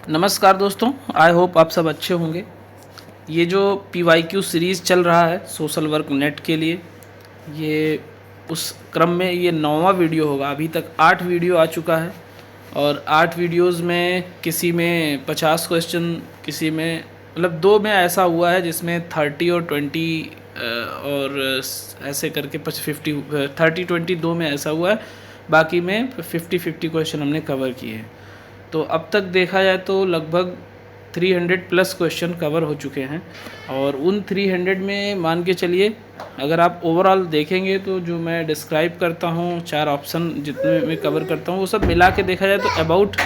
नमस्कार दोस्तों, I hope आप सब अच्छे होंगे। ये जो PYQ सीरीज़ चल रहा है सोशल वर्क नेट के लिए, ये उस क्रम में ये 9वां वीडियो होगा। अभी तक 8 वीडियो आ चुका है और 8 वीडियोस में किसी में 50 क्वेश्चन, किसी में मतलब 2 में ऐसा हुआ है जिसमें 30 और 20 और ऐसे करके 30-20 2 में ऐसा हुआ है। बाकी में 50-50 क्वेश्चन हमने कवर किए हैं। तो अब तक देखा जाए तो लगभग 300 प्लस क्वेश्चन कवर हो चुके हैं और उन 300 में मान के चलिए, अगर आप ओवरऑल देखेंगे तो जो मैं डिस्क्राइब करता हूँ, 4 ऑप्शन जितने मैं कवर करता हूँ, वो सब मिला के देखा जाए तो अबाउट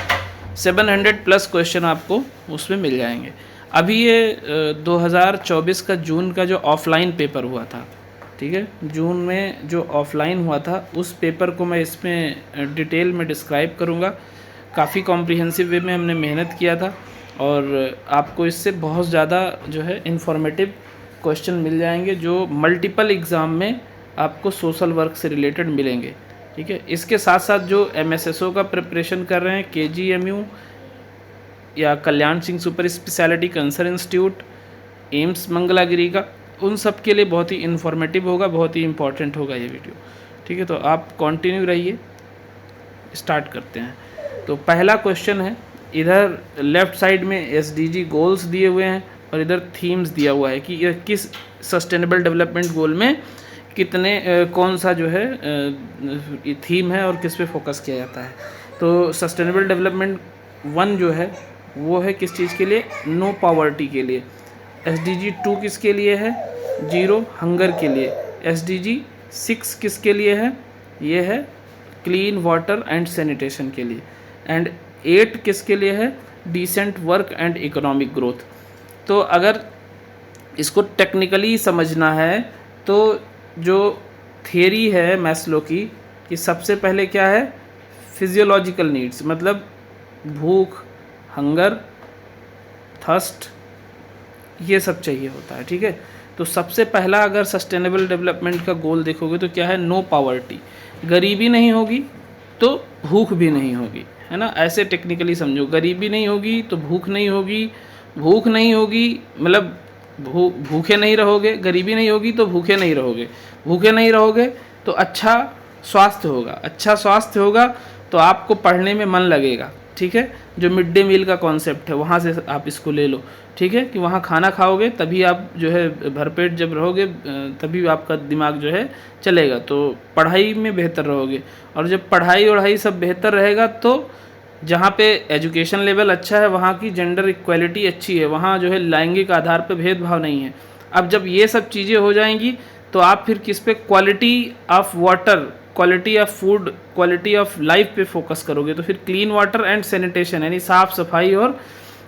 700 प्लस क्वेश्चन आपको उसमें मिल जाएंगे। अभी ये 2024 का जून का जो ऑफलाइन पेपर हुआ था, ठीक है, जून में जो ऑफलाइन हुआ था उस पेपर को मैं इसमें डिटेल में डिस्क्राइब करूँगा। काफ़ी कॉम्प्रिहेंसिव वे में हमने मेहनत किया था और आपको इससे बहुत ज़्यादा जो है इन्फॉर्मेटिव क्वेश्चन मिल जाएंगे जो मल्टीपल एग्ज़ाम में आपको सोशल वर्क से रिलेटेड मिलेंगे। ठीक है, इसके साथ साथ जो MSSO का प्रिपरेशन कर रहे हैं, KGMU या Kalyan Singh super speciality cancer institute, AIIMS Mangalagiri का, उन सब के लिए बहुत ही इन्फॉर्मेटिव होगा, बहुत ही इम्पॉर्टेंट होगा ये वीडियो। ठीक है, तो आप कंटिन्यू रहिए। स्टार्ट करते हैं। तो पहला क्वेश्चन है, इधर लेफ़्ट साइड में SDG गोल्स दिए हुए हैं और इधर थीम्स दिया हुआ है कि यह किस सस्टेनेबल डेवलपमेंट गोल में कितने कौन सा जो है थीम है और किस पे फोकस किया जाता है। तो सस्टेनेबल डेवलपमेंट 1 जो है वो है किस चीज़ के लिए, नो पॉवर्टी के लिए। SDG 2 किसके लिए है, 0 हंगर के लिए। SDG 6 किसके लिए है, ये है क्लीन वाटर एंड सैनिटेशन के लिए। एंड 8 किसके लिए है, decent work and economic growth. तो अगर इसको टेक्निकली समझना है तो जो थियरी है मैस्लो की, कि सबसे पहले क्या है, फिजियोलॉजिकल नीड्स, मतलब भूख, हंगर, थर्स्ट, ये सब चाहिए होता है। ठीक है, तो सबसे पहला अगर सस्टेनेबल डेवलपमेंट का गोल देखोगे तो क्या है, नो पॉवर्टी, गरीबी नहीं होगी तो भूख भी नहीं होगी, है ना। ऐसे टेक्निकली समझो, गरीबी नहीं होगी तो भूख नहीं होगी, भूख नहीं होगी मतलब भूखे नहीं रहोगे, गरीबी नहीं होगी तो भूखे नहीं रहोगे, भूखे नहीं रहोगे तो अच्छा स्वास्थ्य होगा, अच्छा स्वास्थ्य होगा तो आपको पढ़ने में मन लगेगा। ठीक है, जो मिड डे मील का कॉन्सेप्ट है वहाँ से आप इसको ले लो। ठीक है, कि वहाँ खाना खाओगे तभी आप जो है भरपेट जब रहोगे तभी आपका दिमाग जो है चलेगा, तो पढ़ाई में बेहतर रहोगे। और जब पढ़ाई वढ़ाई सब बेहतर रहेगा तो जहाँ पे एजुकेशन लेवल अच्छा है, वहाँ की जेंडर इक्वालिटी अच्छी है, वहाँ जो है लैंगिक आधार पे भेदभाव नहीं है। अब जब ये सब चीज़ें हो जाएंगी तो आप फिर किस पे, quality of water, quality of food, quality of life पे फोकस करोगे। तो फिर क्लीन वाटर एंड सैनिटेशन यानी साफ़ सफाई और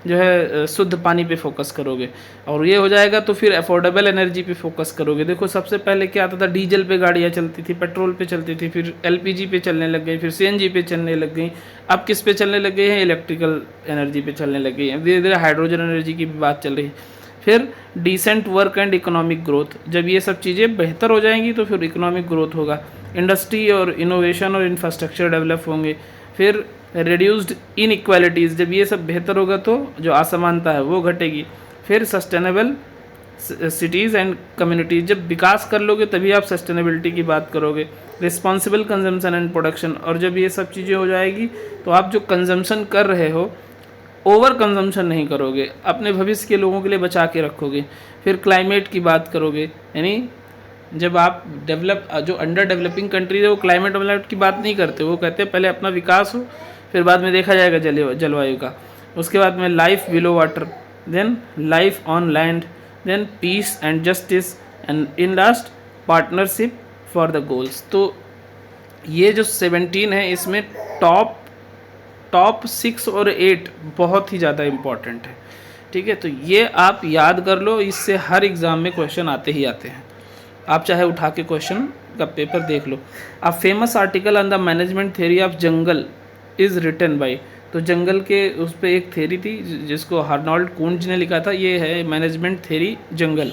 जो है शुद्ध पानी पे फोकस करोगे। और ये हो जाएगा तो फिर अफोर्डेबल एनर्जी पे फोकस करोगे। देखो सबसे पहले क्या आता था, डीजल पे गाड़ियाँ चलती थी, पेट्रोल पे चलती थी, फिर LPG पे चलने लग गई, फिर CNG पे चलने लग गई, अब किस पे चलने लग गए हैं, इलेक्ट्रिकल एनर्जी पे चलने लग गई हैं, धीरे धीरे हाइड्रोजन एनर्जी की भी बात चल रही है। फिर decent work and economic growth, जब ये सब चीज़ें बेहतर हो जाएंगी तो फिर इकोनॉमिक ग्रोथ होगा, इंडस्ट्री और इनोवेशन और इंफ्रास्ट्रक्चर डेवलप होंगे। फिर रिड्यूस्ड इनइक्वालिटीज़, जब ये सब बेहतर होगा तो जो असमानता है वो घटेगी। फिर सस्टेनेबल सिटीज़ एंड कम्युनिटीज़, जब विकास कर लोगे तभी आप सस्टेनेबिलिटी की बात करोगे। रिस्पॉन्सिबल कंजम्पशन एंड प्रोडक्शन, और जब ये सब चीज़ें हो जाएगी तो आप जो कंजम्पशन कर रहे हो ओवर कंजम्पशन नहीं करोगे, अपने भविष्य के लोगों के लिए बचा के रखोगे। फिर क्लाइमेट की बात करोगे, यानी जब आप जो अंडर डेवलपिंग कंट्रीज है वो क्लाइमेट डेवलपमेंट की बात नहीं करते, वो कहते हैं पहले अपना विकास हो फिर बाद में देखा जाएगा जलवायु का। उसके बाद में life below water, then life on land, then peace and justice, and in last partnership for the goals. तो ये जो 17 है इसमें टॉप 6 और 8 बहुत ही ज़्यादा इम्पॉर्टेंट है। ठीक है, तो ये आप याद कर लो, इससे हर एग्ज़ाम में क्वेश्चन आते ही आते हैं। आप चाहे उठा के क्वेश्चन का पेपर देख लो। A famous article on the management theory of jungle is written by, तो जंगल के उस पर एक थ्योरी थी जिसको हार्नोल्ड कूंज ने लिखा था, ये है management theory jungle.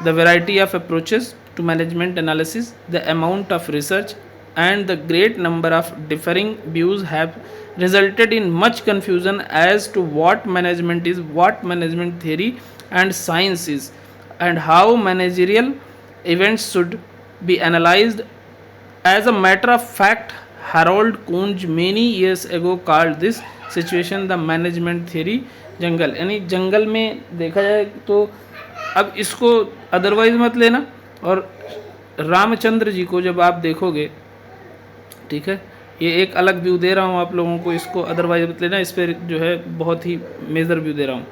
The variety of approaches to management analysis, the amount of research and the great number of differing views have resulted in much confusion as to what management is, what management theory and science is, and how managerial events should be analyzed. As a matter of fact, Harold Kunz many years ago called this situation the management theory जंगल, यानी जंगल में देखा जाए तो अब इसको otherwise मत लेना, और रामचंद्र जी को जब आप देखोगे, ठीक है, ये एक अलग व्यू दे रहा हूँ आप लोगों को, इसको अदरवाइज मत लेना, इस पर जो है बहुत ही मेजर व्यू दे रहा हूँ।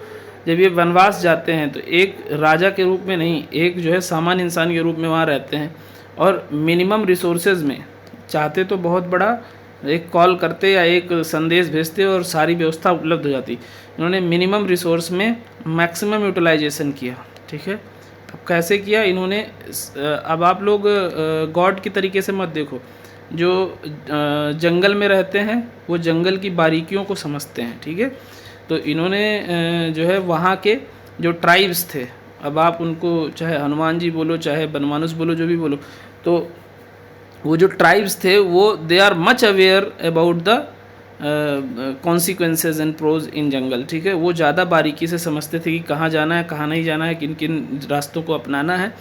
जब ये वनवास जाते हैं तो एक राजा के रूप में नहीं, एक जो है सामान्य इंसान के रूप में वहाँ रहते हैं, और मिनिमम रिसोर्सेज में चाहते तो बहुत बड़ा एक कॉल करते या एक संदेश भेजते और सारी व्यवस्था उपलब्ध हो जाती। इन्होंने मिनिमम रिसोर्स में मैक्सिमम यूटिलाइजेशन किया, ठीक है। अब कैसे किया इन्होंने, अब आप लोग गॉड की तरीके से मत देखो, जो जंगल में रहते हैं वो जंगल की बारीकियों को समझते हैं, ठीक है। तो इन्होंने जो है वहाँ के जो ट्राइब्स थे, अब आप उनको चाहे हनुमान जी बोलो चाहे बनमानुस बोलो, जो भी बोलो, तो वो जो ट्राइब्स थे वो they are much aware about the consequences and pros in jungle, ठीक है। वो ज़्यादा बारीकी से समझते थे कि कहाँ जाना है कहाँ नहीं जाना है, किन किन रास्तों को अपनाना है।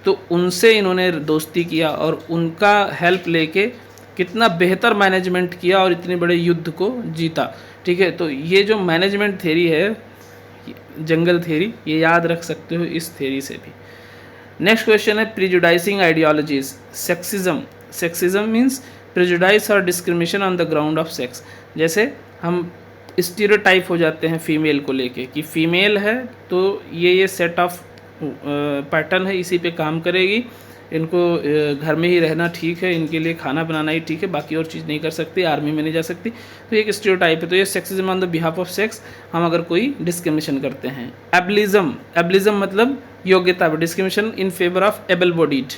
तो उनसे इन्होंने दोस्ती किया और उनका हेल्प लेके कितना बेहतर मैनेजमेंट किया और इतने बड़े युद्ध को जीता, ठीक है। तो ये जो मैनेजमेंट थ्योरी है, जंगल थ्योरी, ये याद रख सकते हो इस थ्योरी से भी। नेक्स्ट क्वेश्चन है prejudicing ideologies. Sexism, sexism means prejudice और discrimination on the ground of sex. जैसे हम स्टीरियोटाइप हो जाते हैं फीमेल को लेके कि फीमेल है तो ये सेट ऑफ पैटर्न है, इसी पे काम करेगी, इनको घर में ही रहना ठीक है, इनके लिए खाना बनाना ही ठीक है, बाकी और चीज़ नहीं कर सकती, आर्मी में नहीं जा सकती, तो एक स्टीरियोटाइप है। तो ये sexism on the behalf of sex, हम अगर कोई डिस्क्रिमिनेशन करते हैं। एबलिज्म, एबलिज्म मतलब योग्यता, discrimination in favour of able bodied.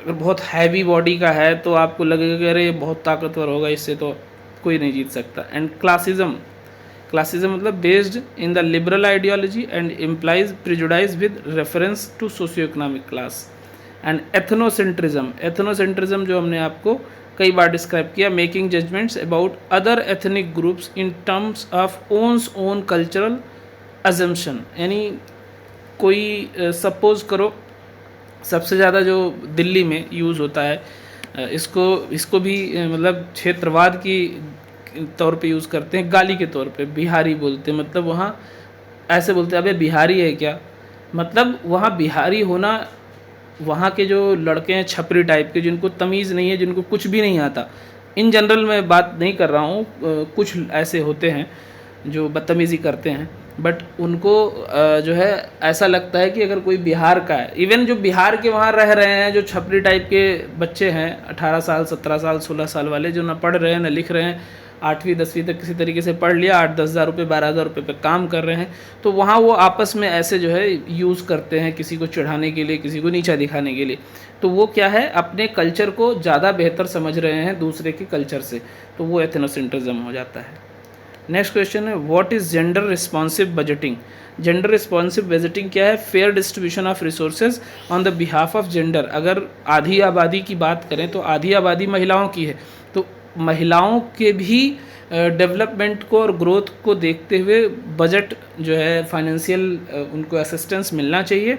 अगर बहुत हैवी बॉडी का है तो आपको लगेगा कि अरे ये बहुत ताकतवर होगा, इससे तो कोई नहीं जीत सकता। एंड क्लासिज्म, क्लासिज्म मतलब based in the liberal ideology and implies prejudice with reference to socio economic class. And ethnocentrism, ethnocentrism जो हमने आपको कई बार डिस्क्राइब किया, making judgements about other ethnic groups in terms of one's own cultural assumption. यानी कोई suppose करो, सबसे ज़्यादा जो दिल्ली में यूज़ होता है, इसको भी मतलब क्षेत्रवाद की तौर पे यूज़ करते हैं, गाली के तौर पे बिहारी बोलते हैं। मतलब वहाँ ऐसे बोलते हैं अबे बिहारी है क्या, मतलब वहाँ बिहारी होना, वहाँ के जो लड़के हैं छपरी टाइप के, जिनको तमीज़ नहीं है, जिनको कुछ भी नहीं आता, इन जनरल मैं बात नहीं कर रहा हूँ, कुछ ऐसे होते हैं जो बदतमीज़ी करते हैं, बट उनको जो है ऐसा लगता है कि अगर कोई बिहार का है, इवन जो बिहार के वहाँ रह रहे हैं, जो छपरी टाइप के बच्चे हैं 18 साल 17 साल 16 साल वाले, जो ना पढ़ रहे हैं ना लिख रहे हैं, 8वीं 10वीं तक किसी तरीके से पढ़ लिया, 8-10 हज़ार रुपये 12 हज़ार रुपये पे काम कर रहे हैं, तो वहाँ वो आपस में ऐसे जो है यूज़ करते हैं किसी को चिढ़ाने के लिए, किसी को नीचा दिखाने के लिए। तो वो क्या है, अपने कल्चर को ज़्यादा बेहतर समझ रहे हैं दूसरे के कल्चर से, तो वो एथनोसेंट्रिज्म हो जाता है। नेक्स्ट क्वेश्चन है what is gender responsive budgeting. Gender responsive budgeting क्या है, fair distribution of resources on the behalf of gender. अगर आधी आबादी की बात करें तो आधी आबादी महिलाओं की है, तो महिलाओं के भी डेवलपमेंट को और ग्रोथ को देखते हुए बजट जो है फाइनेंशियल उनको असिस्टेंस मिलना चाहिए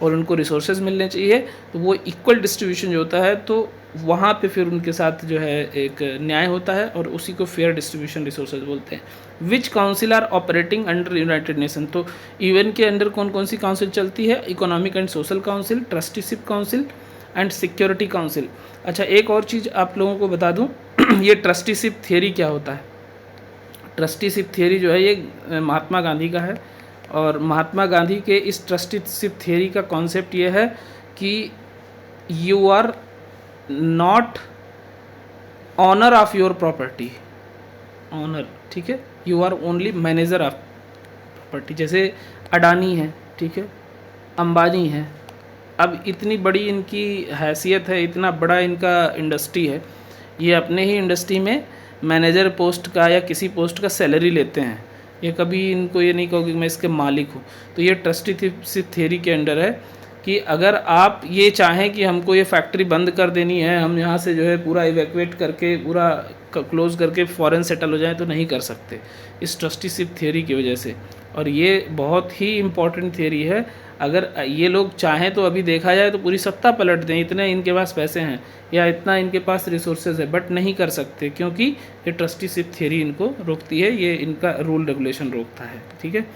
और उनको रिसोर्सेज मिलने चाहिए। तो वो इक्वल डिस्ट्रीब्यूशन जो होता है तो वहाँ पे फिर उनके साथ जो है एक न्याय होता है और उसी को फेयर डिस्ट्रीब्यूशन रिसोर्सेज बोलते हैं। Which council are operating under United Nation. तो यूएन के अंडर कौन कौन सी काउंसिल चलती है, economic and social council, trusteeship council and security council. अच्छा एक और चीज़ आप लोगों को बता दूँ ये ट्रस्टीशिप थियरी क्या होता है। ट्रस्टीशिप थियरी जो है ये महात्मा गांधी का है और महात्मा गांधी के इस ट्रस्टीशिप थियरी का कॉन्सेप्ट ये है कि you are not owner of your property, owner, ठीक है, you are only manager of property. जैसे अडानी है, ठीक है, अंबानी है, अब इतनी बड़ी इनकी हैसियत है, इतना बड़ा इनका इंडस्ट्री है, ये अपने ही इंडस्ट्री में मैनेजर पोस्ट का या किसी पोस्ट का सैलरी लेते हैं, ये कभी इनको ये नहीं कहोगे कि मैं इसके मालिक हूँ। तो ये ट्रस्टीशिप थियरी के अंडर है कि अगर आप ये चाहें कि हमको ये फैक्ट्री बंद कर देनी है, हम यहाँ से जो है पूरा इवैक्यूएट करके पूरा क्लोज करके फॉरेन सेटल हो जाएं, तो नहीं कर सकते इस ट्रस्टीशिप थियोरी की वजह से। और ये बहुत ही इम्पॉर्टेंट थियोरी है। अगर ये लोग चाहें तो अभी देखा जाए तो पूरी सत्ता पलट दें, इतने इनके पास पैसे हैं या इतना इनके पास रिसोर्सेज है, बट नहीं कर सकते क्योंकि ये ट्रस्टीशिप थियोरी इनको रोकती है, ये इनका रूल रेगुलेशन रोकता है, ठीक है।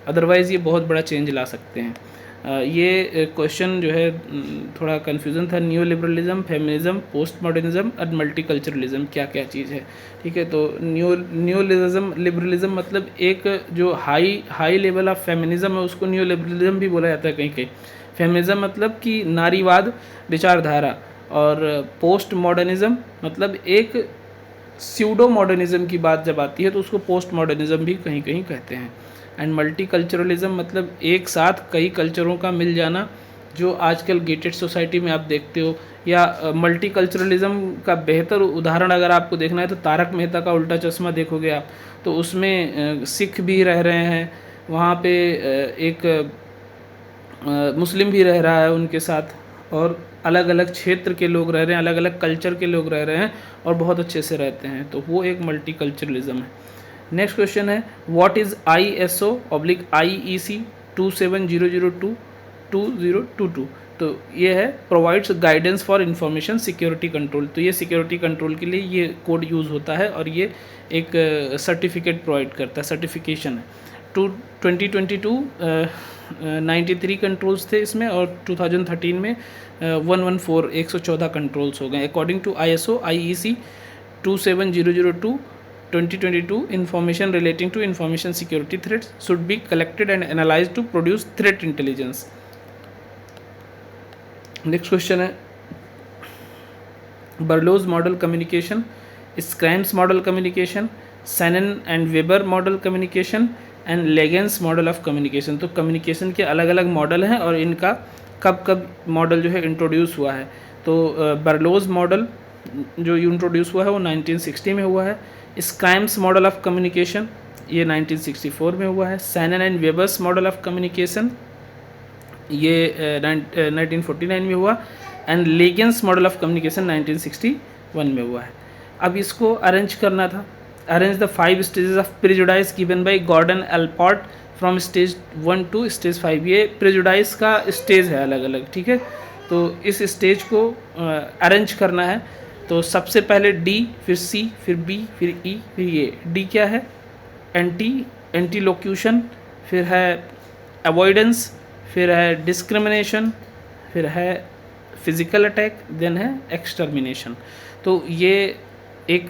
अदरवाइज़ ये बहुत बड़ा चेंज ला सकते हैं। ये क्वेश्चन जो है थोड़ा कन्फ्यूज़न था। New liberalism, feminism, post modernism और मल्टीकल्चरलिज्म क्या क्या चीज़ है, ठीक है। तो न्यू लिबरलिज्म मतलब एक जो हाई लेवल ऑफ फेमिनिज्म है उसको न्यू लिबरलिज्म भी बोला जाता है कहीं कहीं। फेमिनिज्म मतलब कि नारीवाद विचारधारा, और पोस्ट मॉडर्निज्म मतलब एक स्यूडो मॉडर्निज्म की बात जब आती है तो उसको पोस्ट मॉडर्निज्म भी कहीं कहीं कहते हैं। एंड मल्टीकल्चरलिज्म मतलब एक साथ कई कल्चरों का मिल जाना, जो आजकल गेटेड सोसाइटी में आप देखते हो। या मल्टीकल्चरलिज्म का बेहतर उदाहरण अगर आपको देखना है तो तारक मेहता का उल्टा चश्मा देखोगे आप, तो उसमें सिख भी रह रहे हैं वहाँ पे, एक मुस्लिम भी रह रहा है उनके साथ, और अलग अलग क्षेत्र के लोग रह रहे हैं, अलग अलग कल्चर के लोग रह रहे हैं और बहुत अच्छे से रहते हैं, तो वो एक मल्टीकल्चरलिज्म है। नेक्स्ट क्वेश्चन है व्हाट इज़ ISO/IEC 27002-2022। तो ये है provides guidance for information security control. तो ये सिक्योरिटी कंट्रोल के लिए ये कोड यूज़ होता है और ये एक सर्टिफिकेट प्रोवाइड करता है, सर्टिफिकेशन है। 2022 93 कंट्रोल्स थे इसमें, और 2013 में 114 कंट्रोल्स हो गए। According to ISO/IEC 27002-2022 information relating to information security threats should be collected and analyzed to produce threat intelligence. Next question है Berlow's model communication, Schramm's model communication, Shannon and Weber model communication and Legan's model of communication। तो communication के अलग अलग model हैं और इनका कब कब मॉडल जो है इंट्रोड्यूस हुआ है। तो बर्लोज मॉडल जो इंट्रोड्यूस हुआ है वो 1960 में हुआ है। स्क्रैम्स मॉडल ऑफ कम्युनिकेशन ये 1964 में हुआ है। Shannon and Weaver's model of communication ये 1949 में हुआ। And Leagans model of communication 1961 में हुआ है। अब इसको अरेंज करना था। Arrange the 5 stages of prejudice given by Gordon Allport from stage 1 to stage 5। ये प्रेजुडाइस का स्टेज है अलग अलग, ठीक है। तो इस स्टेज को अरेंज करना है। तो सबसे पहले डी, फिर सी, फिर बी, फिर ई, फिर ये। डी क्या है? एंटी लोक्यूशन, फिर है अवॉइडेंस, फिर है डिस्क्रिमिनेशन, फिर है फिजिकल अटैक, देन है एक्सटर्मिनेशन। तो ये एक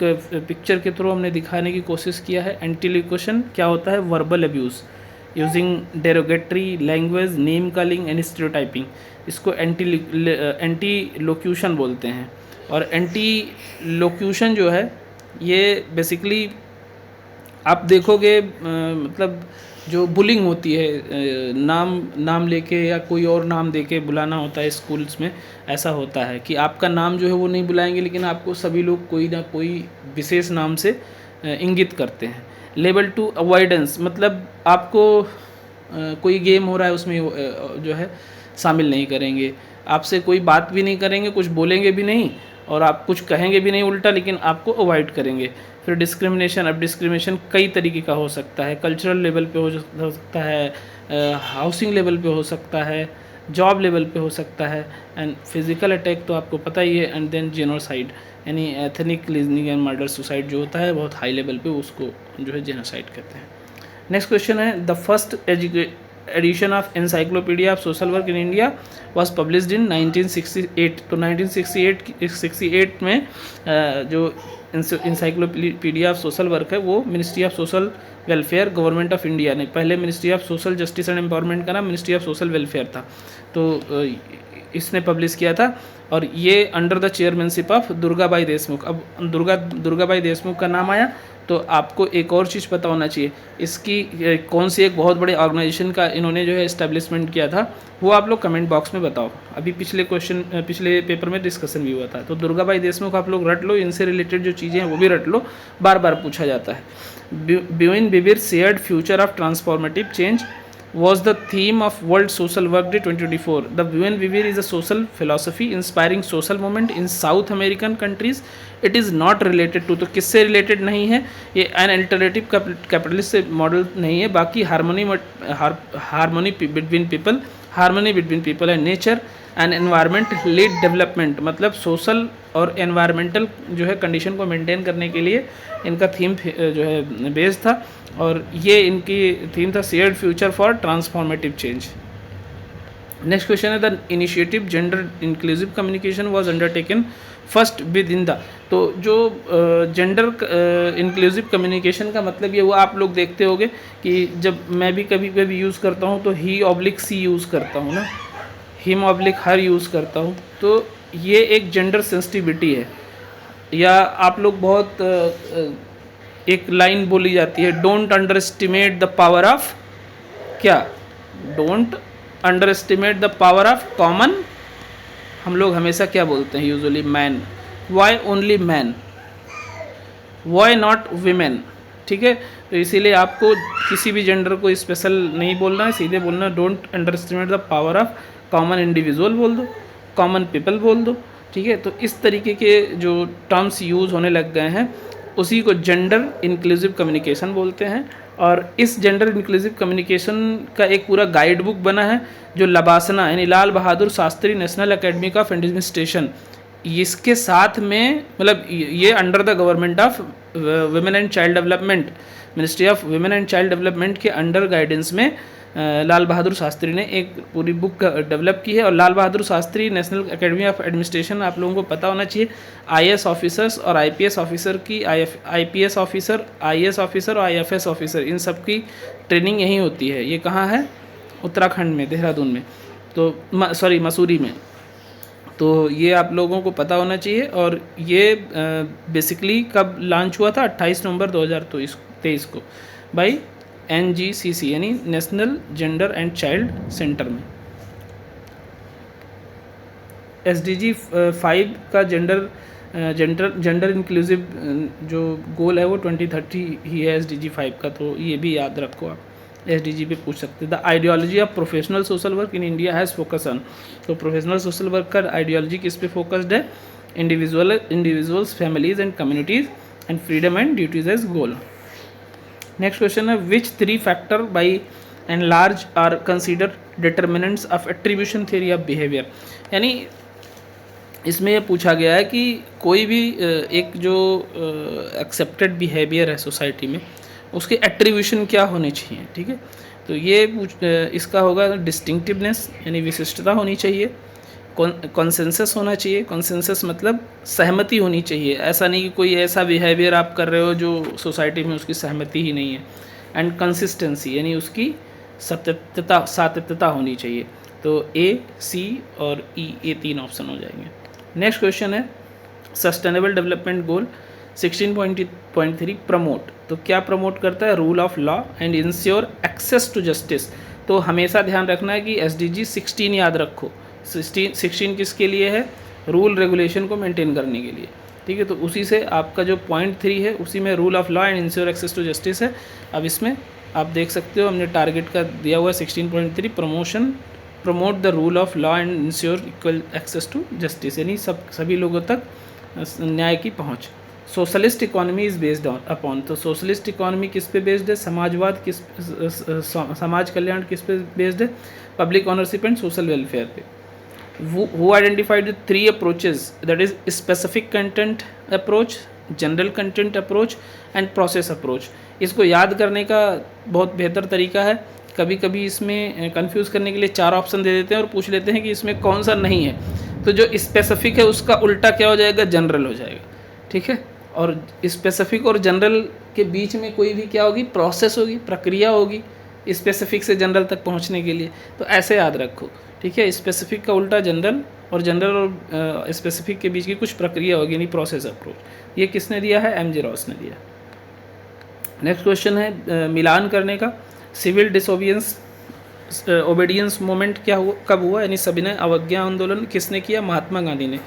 पिक्चर के थ्रू हमने दिखाने की कोशिश किया है। एंटी लोक्यूशन क्या होता है? Verbal abuse using derogatory language, name calling and stereotyping, इसको एंटी लोक्यूशन बोलते हैं। और एंटी लोक्यूशन जो है ये बेसिकली आप देखोगे मतलब जो बुलिंग होती है, नाम लेके या कोई और नाम देके बुलाना होता है स्कूल्स में, ऐसा होता है कि आपका नाम जो है वो नहीं बुलाएंगे, लेकिन आपको सभी लोग कोई ना कोई विशेष नाम से इंगित करते हैं। लेवल 2 अवॉइडेंस, मतलब आपको कोई गेम हो रहा है उसमें जो है शामिल नहीं करेंगे, आपसे कोई बात भी नहीं करेंगे, कुछ बोलेंगे भी नहीं और आप कुछ कहेंगे भी नहीं उल्टा, लेकिन आपको अवॉइड करेंगे। फिर डिस्क्रिमिनेशन। अब डिस्क्रिमिनेशन कई तरीके का हो सकता है, कल्चरल लेवल पे हो सकता है, हाउसिंग लेवल पे हो सकता है, जॉब लेवल पे हो सकता है, एंड फिजिकल अटैक तो आपको पता ही है। एंड देन जेनोसाइड, यानी ethnic cleansing and murder suicide जो होता है बहुत हाई लेवल पे, उसको जो है जेनोसाइड कहते हैं। नेक्स्ट क्वेश्चन है the first edition of encyclopedia of social work in India was published in 1968। तो 1968 में जो इंसाइक्लोपीडिया ऑफ सोशल वर्क है वो ministry of social welfare government of India ने, पहले ministry of social justice and empowerment का नाम मिनिस्ट्री ऑफ सोशल वेलफेयर था, तो इसने पब्लिश किया था। और ये under the chairmanship of Durgabai Deshmukh. अब दुर्गाबाई देशमुख का नाम आया तो आपको एक और चीज़ पता होना चाहिए, इसकी कौन सी एक बहुत बड़े ऑर्गेनाइजेशन का इन्होंने जो है इस्टेब्लिशमेंट किया था, वो आप लोग कमेंट बॉक्स में बताओ। अभी पिछले पेपर में डिस्कशन भी हुआ था। तो दुर्गाबाई देशमुख आप लोग रट लो, इनसे रिलेटेड जो चीज़ें हैं वो भी रट लो, बार बार पूछा जाता है। बिविन बिबिर shared future of transformative change, was the theme of World Social Work Day 2024. The UN Vivir is a social philosophy inspiring social movement in South American countries. It is not related to, तो किससे related नहीं है ये, an alternative capitalist से model नहीं है, बाकी harmony between people, harmony between people and nature and environment lead development, मतलब सोशल और एनवायरमेंटल जो है कंडीशन को मेंटेन करने के लिए इनका थीम जो है बेस था, और ये इनकी थीम था shared future for transformative change. Next question है the initiative gender inclusive communication was undertaken first within the, तो जो जेंडर इंक्लूसिव कम्युनिकेशन का मतलब ये हुआ, आप लोग देखते होंगे कि जब मैं भी कभी कभी यूज़ करता हूँ तो ही ऑब्लिक सी यूज़ करता हूँ ना, हिम ऑब्लिक हर यूज़ करता हूँ, तो ये एक जेंडर सेंसिटिविटी है। या आप लोग बहुत एक लाइन बोली जाती है, don't underestimate the power of, क्या, don't underestimate the power of common, हम लोग हमेशा क्या बोलते हैं usually, man, why only man, why not women, ठीक है। तो इसीलिए आपको किसी भी जेंडर को स्पेशल नहीं बोलना है, सीधे बोलना है don't underestimate the power of common individual बोल दो, कॉमन पीपल बोल दो, ठीक है। तो इस तरीके के जो टर्म्स यूज़ होने लग गए हैं उसी को जेंडर इंक्लूसिव कम्युनिकेशन बोलते हैं। और इस जेंडर इंक्लूसिव कम्युनिकेशन का एक पूरा गाइड बुक बना है जो लबासना यानी Lal Bahadur Shastri national academy of administration, इसके साथ में, मतलब ये under the government of women and child development, ministry of women and child development के अंडर गाइडेंस में लाल बहादुर शास्त्री ने एक पूरी बुक डेवलप की है। और Lal Bahadur Shastri national academy of administration आप लोगों को पता होना चाहिए, आईएएस ऑफिसर्स और आईपीएस ऑफिसर की, आईपीएस ऑफिसर, आईएएस ऑफिसर और आईएफएस ऑफिसर, इन सब की ट्रेनिंग यहीं होती है। ये कहाँ है? उत्तराखंड में, देहरादून में, तो सॉरी मसूरी में। तो ये आप लोगों को पता होना चाहिए। और ये बेसिकली कब लॉन्च हुआ था? 28 नवंबर 2023 को बाई NGCC यानी national gender and child centre में। SDG 5 का जेंडर इंक्लूसिव जो गोल है वो 2030 ही है SDG 5 का, तो ये भी याद रखो आप, SDG पे पूछ सकते हैं। The ideology of professional social work in India has focus on, तो प्रोफेशनल सोशल वर्क का आइडियोलॉजी किस पे फोकस्ड है? Individuals, families and communities and freedom and duties as goal. Next question है which 3 factor by and large are consider determinants of attribution theory of behaviour, यानी इसमें यह पूछा गया है कि कोई भी एक जो एक्सेप्टेड बिहेवियर है सोसाइटी में उसके एट्रीब्यूशन क्या होने चाहिए, ठीक है। तो ये इसका होगा डिस्टिंक्टिवनेस यानी विशिष्टता होनी चाहिए, कॉन्सेंसस होना चाहिए, कॉन्सेंसस मतलब सहमति होनी चाहिए, ऐसा नहीं कि कोई ऐसा बिहेवियर आप कर रहे हो जो सोसाइटी में उसकी सहमति ही नहीं है, एंड कंसिस्टेंसी यानी उसकी सातत्यता होनी चाहिए। तो A, C और E, ये 3 ऑप्शन हो जाएंगे। नेक्स्ट क्वेश्चन है सस्टेनेबल डेवलपमेंट गोल 16.3 प्रमोट, तो क्या प्रमोट करता है? Rule of law and ensure access to justice. तो हमेशा ध्यान रखना है कि SDG 16 याद रखो, 16 किसके लिए है? रूल रेगुलेशन को मेंटेन करने के लिए, ठीक है। तो उसी से आपका जो पॉइंट 3 है उसी में rule of law and ensure access to justice है। अब इसमें आप देख सकते हो हमने टारगेट का दिया हुआ है 16.3 promote the rule of law and ensure equal access to justice, यानी सभी लोगों तक न्याय की पहुंच। Socialist economy is based upon, तो सोशलिस्ट इकोनॉमी किस पे बेस्ड है? समाजवाद किस, समाज कल्याण किस पे बेस्ड है? Public ownership and social welfare पे। Who identified the 3 approaches, that is specific content approach, general content approach and process approach। इसको याद करने का बहुत बेहतर तरीका है, कभी कभी इसमें कंफ्यूज करने के लिए 4 ऑप्शन दे देते हैं और पूछ लेते हैं कि इसमें कौन सा नहीं है। तो जो स्पेसिफिक है उसका उल्टा क्या हो जाएगा? जनरल हो जाएगा, ठीक है। और स्पेसिफिक और जनरल के बीच में कोई भी क्या होगी? प्रोसेस होगी, प्रक्रिया होगी स्पेसिफिक से जनरल तक पहुंचने के लिए। तो ऐसे याद रखो, ठीक है। स्पेसिफिक का उल्टा जनरल, और जनरल और स्पेसिफिक के बीच की कुछ प्रक्रिया होगी यानी प्रोसेस अप्रोच। ये किसने दिया है? MG रॉस ने दिया। नेक्स्ट क्वेश्चन है मिलान करने का, सिविल ओबीडियंस मूवमेंट क्या हुआ, कब हुआ? यानी सविनय अवज्ञा आंदोलन किसने किया? महात्मा गांधी ने।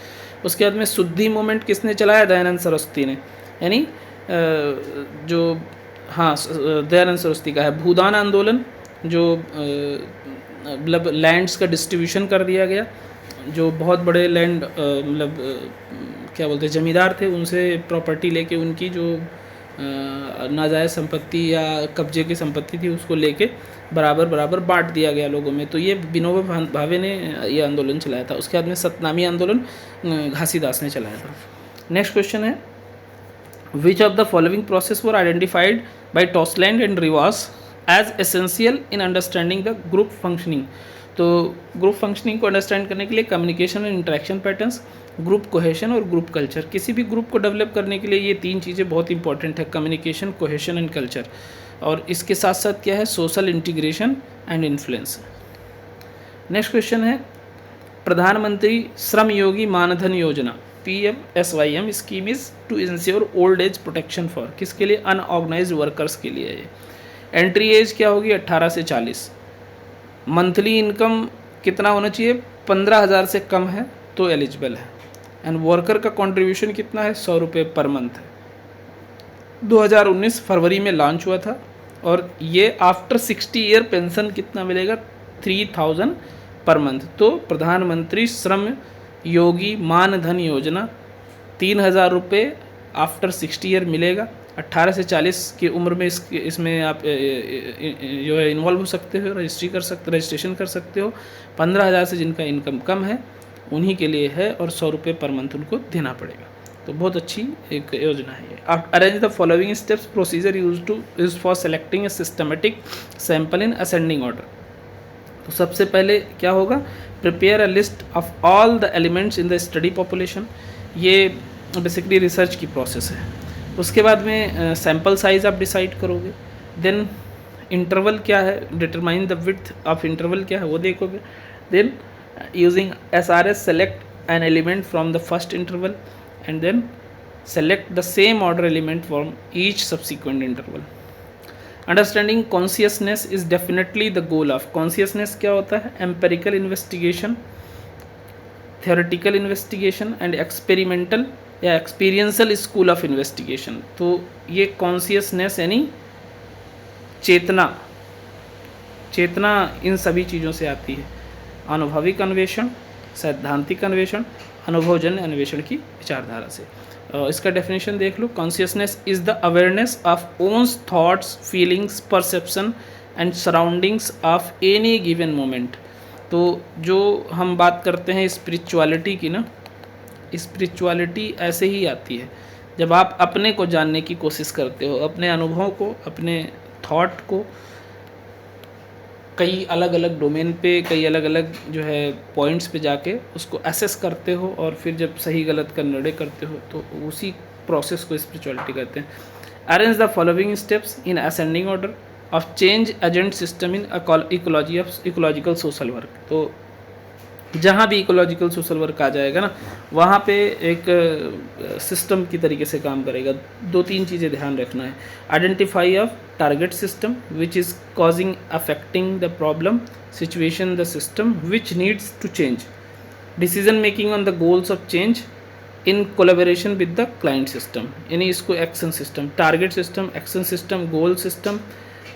उसके बाद में शुद्धि मूवमेंट किसने चलाया? दयानंद सरस्वती ने, यानी जो, हाँ, दयानंद सरस्वती का है। भूदान आंदोलन जो मतलब लैंड्स का डिस्ट्रीब्यूशन कर दिया गया। जो बहुत बड़े लैंड मतलब क्या बोलते हैं ज़मींदार थे, उनसे प्रॉपर्टी लेके उनकी जो नाजायज़ संपत्ति या कब्जे की संपत्ति थी उसको लेके बराबर बराबर बांट दिया गया लोगों में। तो ये विनोबा भावे ने ये आंदोलन चलाया था। उसके बाद में सतनामी आंदोलन घासीदास ने चलाया था। नेक्स्ट क्वेश्चन है, which of the following process were identified by Toseland and Rivas as essential in understanding the group functioning. तो ग्रुप फंक्शनिंग को अंडरस्टैंड करने के लिए communication and interaction patterns, group cohesion और ग्रुप कल्चर। किसी भी group को डेवलप करने के लिए ये तीन चीज़ें बहुत इंपॉर्टेंट है, कम्युनिकेशन, कोहेशन एंड कल्चर। और इसके साथ साथ क्या है, social integration and influence. Next question है, प्रधानमंत्री श्रम योगी मानधन योजना PMSYM scheme is to ensure old age protection for, किसके लिए, अनऑर्गेनाइज्ड वर्कर्स के लिए है। एंट्री एज क्या होगी, 18 से 40। मंथली इनकम कितना होना चाहिए, 15,000 से कम है तो एलिजिबल है। एंड वर्कर का कंट्रीब्यूशन कितना है, 100 रुपये पर मंथ है। 2019 फरवरी में लॉन्च हुआ था। और ये आफ्टर 60 ईयर पेंशन कितना मिलेगा, 3,000 पर मंथ। तो प्रधानमंत्री श्रम योगी मानधन योजना 3,000 रुपये आफ्टर 60 ईयर मिलेगा। 18 से 40 की उम्र में इसमें आप जो है इन्वॉल्व हो सकते हो, रजिस्ट्रेशन कर सकते हो। 15,000 से जिनका इनकम कम है उन्हीं के लिए है, और 100 रुपये पर मंथ उनको देना पड़ेगा। तो बहुत अच्छी एक योजना है ये। Arrange the following steps, procedure use for selecting a systematic sample in ascending order. तो सबसे पहले क्या होगा, prepare a list of all the elements in the study population. ये बेसिकली रिसर्च की प्रोसेस है। उसके बाद में सैंपल साइज आप डिसाइड करोगे। देन इंटरवल क्या है, determine the width of interval क्या है वो देखोगे। Then using SRS select an element from the first interval and then select the same order element from each subsequent interval. Understanding consciousness is definitely the goal of. Consciousness क्या होता है, empirical investigation, theoretical investigation and experimental या experiential school of investigation. तो ये consciousness यानी चेतना, चेतना इन सभी चीज़ों से आती है। अनुभविक अन्वेषण, सैद्धांतिक अन्वेषण, अनुभवजन्य अन्वेषण की विचारधारा से। इसका डेफिनेशन देख लो, consciousness is the awareness of one's thoughts, feelings, perception and surroundings of any given moment. तो जो हम बात करते हैं स्पिरिचुअलिटी की ना, स्पिरिचुअलिटी ऐसे ही आती है जब आप अपने को जानने की कोशिश करते हो, अपने अनुभव को, अपने थॉट को कई अलग अलग डोमेन पे, कई अलग अलग जो है पॉइंट्स पे जाके उसको एसेस करते हो, और फिर जब सही गलत का निर्णय करते हो, तो उसी प्रोसेस को स्पिरिचुअलिटी कहते हैं। Arrange the following steps in ascending order of change agent system in ecology of ecological social work. तो जहाँ भी इकोलॉजिकल सोशल वर्क आ जाएगा ना, वहाँ पे एक सिस्टम की तरीके से काम करेगा। 2-3 चीज़ें ध्यान रखना है। Identify of target system which is causing affecting the problem situation the system which needs to change. Decision making on the goals of change in collaboration with the client system, यानी इसको action system, target system, action system, goal system,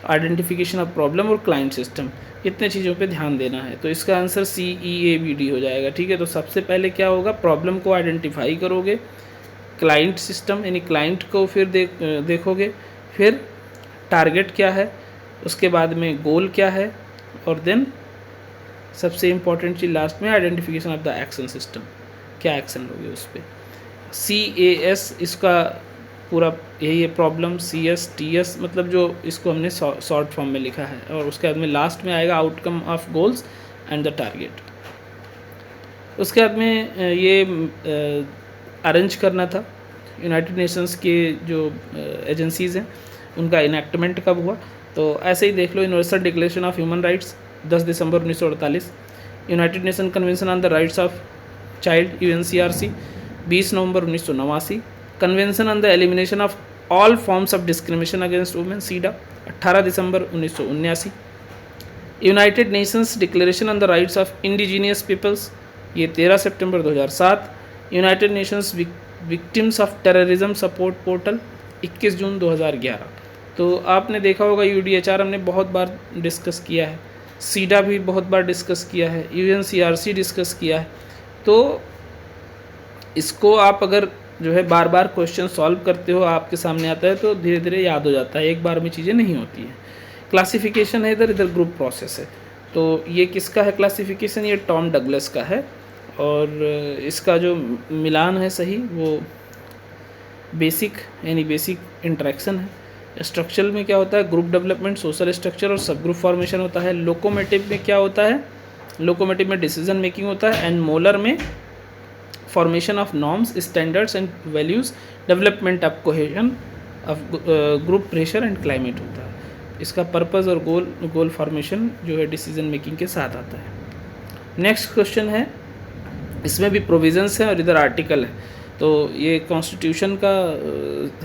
identification of problem और client system, इतने चीज़ों पे ध्यान देना है। तो इसका आंसर CEABD हो जाएगा। ठीक है, तो सबसे पहले क्या होगा, प्रॉब्लम को आइडेंटिफाई करोगे, क्लाइंट सिस्टम यानी क्लाइंट को फिर देखोगे, फिर टारगेट क्या है, उसके बाद में गोल क्या है, और देन सबसे इम्पॉर्टेंट चीज़ लास्ट में identification of the action system, क्या एक्शन लोगे उस पर। CAS इसका पूरा यही है, प्रॉब्लम, CS TS मतलब जो इसको हमने शॉर्ट फॉर्म में लिखा है, और उसके बाद में लास्ट में आएगा outcome of goals and the target. उसके बाद में ये अरेंज करना था यूनाइटेड नेशंस के जो एजेंसीज़ हैं उनका इनैक्टमेंट कब हुआ। तो ऐसे ही देख लो, universal declaration of human rights 10 दिसंबर 1948, United Nation convention on the rights of child UNCRC 20 नवंबर 1989, convention on the elimination of all forms of discrimination against women CEDAW 18 दिसंबर 1979, United Nations declaration on the rights of indigenous peoples ये 13 सितंबर 2007, United Nations victims of terrorism support portal 21 जून 2011। तो आपने देखा होगा UDHR हमने बहुत बार डिस्कस किया है, सीडा भी बहुत बार डिस्कस किया है, UNCRC डिस्कस किया है। तो इसको आप अगर जो है बार बार क्वेश्चन सॉल्व करते हो, आपके सामने आता है, तो धीरे धीरे याद हो जाता है, एक बार में चीज़ें नहीं होती हैं। क्लासिफिकेशन है इधर ग्रुप प्रोसेस है। तो ये किसका है क्लासिफिकेशन? ये टॉम डगलस का है। और इसका जो मिलान है सही वो बेसिक यानी बेसिक इंटरेक्शन है। स्ट्रक्चरल में क्या होता है? ग्रुप डेवलपमेंट, सोशल स्ट्रक्चर और सब ग्रुप फॉर्मेशन होता है। लोकोमोटिव में क्या होता है? लोकोमोटिव में डिसीजन मेकिंग होता है। एंड मोलर में formation of norms, standards and values, development of cohesion of group, pressure and climate होता है। इसका पर्पस और गोल फॉर्मेशन जो है डिसीजन मेकिंग के साथ आता है। नेक्स्ट क्वेश्चन है, इसमें भी प्रोविजंस हैं और इधर आर्टिकल है। तो ये कॉन्स्टिट्यूशन का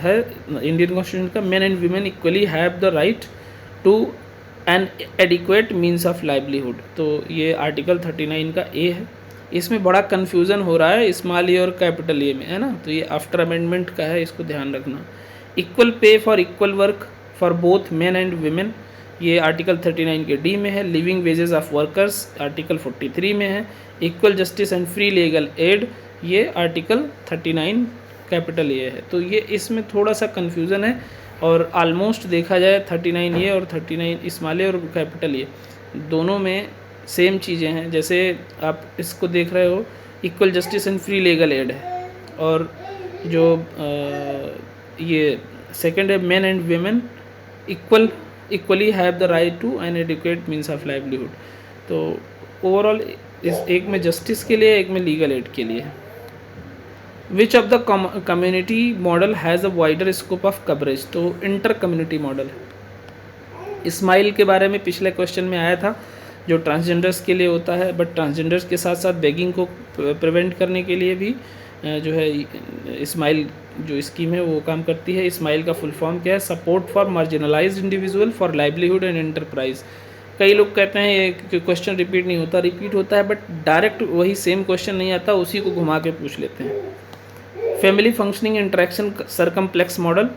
है, इंडियन कॉन्स्टिट्यूशन का, men and women equally have the right to an adequate means of livelihood. तो ये आर्टिकल 39 का ए है। इसमें बड़ा कन्फ्यूज़न हो रहा है स्मॉल ए और कैपिटल ए में, है ना। तो ये आफ्टर अमेंडमेंट का है, इसको ध्यान रखना। Equal pay for equal work for both men and women, ये आर्टिकल 39 के डी में है। Living wages of workers article 43 में है। Equal justice and free legal add, ये आर्टिकल 39 कैपिटल ए है। तो ये इसमें थोड़ा सा कन्फ्यूज़न है, और आलमोस्ट देखा जाए 39 ए और 39 स्मॉल ए और कैपिटल ए दोनों में सेम चीज़ें हैं। जैसे आप इसको देख रहे हो, equal justice and free legal aid है, और जो ये सेकंड है, men and women equally have the right to an adequate means of livelihood. तो ओवरऑल इस एक में जस्टिस के लिए, एक में लीगल एड के लिए। विच of the community model has a wider scope of coverage? तो इंटर कम्युनिटी मॉडल है। स्माइल के बारे में पिछले क्वेश्चन में आया था, जो ट्रांसजेंडर्स के लिए होता है, बट ट्रांसजेंडर्स के साथ साथ बेगिंग को प्रिवेंट करने के लिए भी जो है स्माइल जो स्कीम है वो काम करती है। स्माइल का फुल फॉर्म क्या है? Support for marginalised individual for livelihood and enterprise. कई लोग कहते हैं ये क्वेश्चन रिपीट नहीं होता, रिपीट होता है, बट डायरेक्ट वही सेम क्वेश्चन नहीं आता, उसी को घुमा के पूछ लेते हैं। Family functioning interaction circumplex model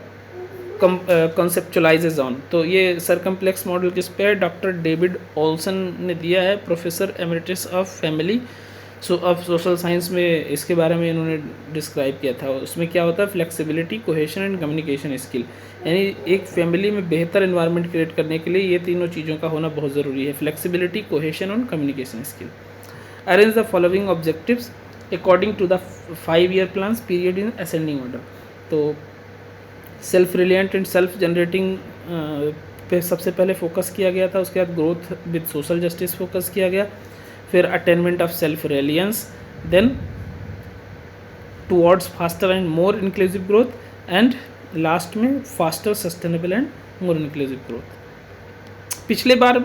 conceptualizes on. तो ये सरकम्प्लेक्स मॉडल किस पे है? डॉक्टर डेविड ओल्सन ने दिया है, professor emeritus of family of social science में इसके बारे में इन्होंने डिस्क्राइब किया था। उसमें क्या होता है? Flexibility, cohesion and communication skill, यानी एक फैमिली में बेहतर एनवायरनमेंट क्रिएट करने के लिए ये तीनों चीज़ों का होना बहुत ज़रूरी है, फ्लेक्सिबिलिटी, कोहेशन और communication skill. Arrange the following objectives according to the 5 year plans period in ascending order. तो self reliant and self generating पे सबसे पहले फोकस किया गया था, उसके बाद growth with social justice focus किया गया, फिर attainment of self reliance, then towards faster and more inclusive growth, and last में faster sustainable and more inclusive growth. पिछले बार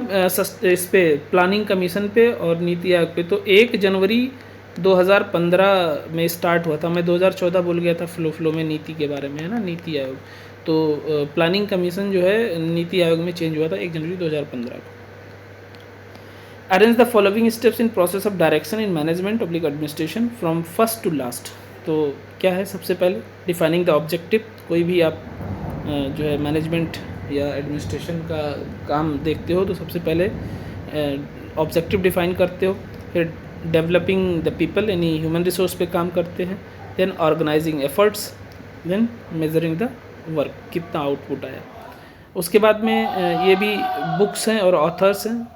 इस पे प्लानिंग कमीशन पे और नीति आयोग पे तो 1 जनवरी 2015 में स्टार्ट हुआ था। मैं 2014 बोल गया था फ्लो में नीति के बारे में, है ना, नीति आयोग। तो प्लानिंग कमीशन जो है नीति आयोग में चेंज हुआ था 1 जनवरी 2015 को। Arrange the following steps in process of direction in management public administration from first to last. तो क्या है? सबसे पहले डिफाइनिंग द ऑब्जेक्टिव। कोई भी आप जो है मैनेजमेंट या एडमिनिस्ट्रेशन का काम देखते हो तो सबसे पहले ऑब्जेक्टिव डिफाइन करते हो, फिर डेवलपिंग द पीपल यानी ह्यूमन रिसोर्स पे काम करते हैं, then organising efforts, then measuring the work, कितना आउटपुट आया। उसके बाद में ये भी बुक्स हैं और ऑथर्स हैं।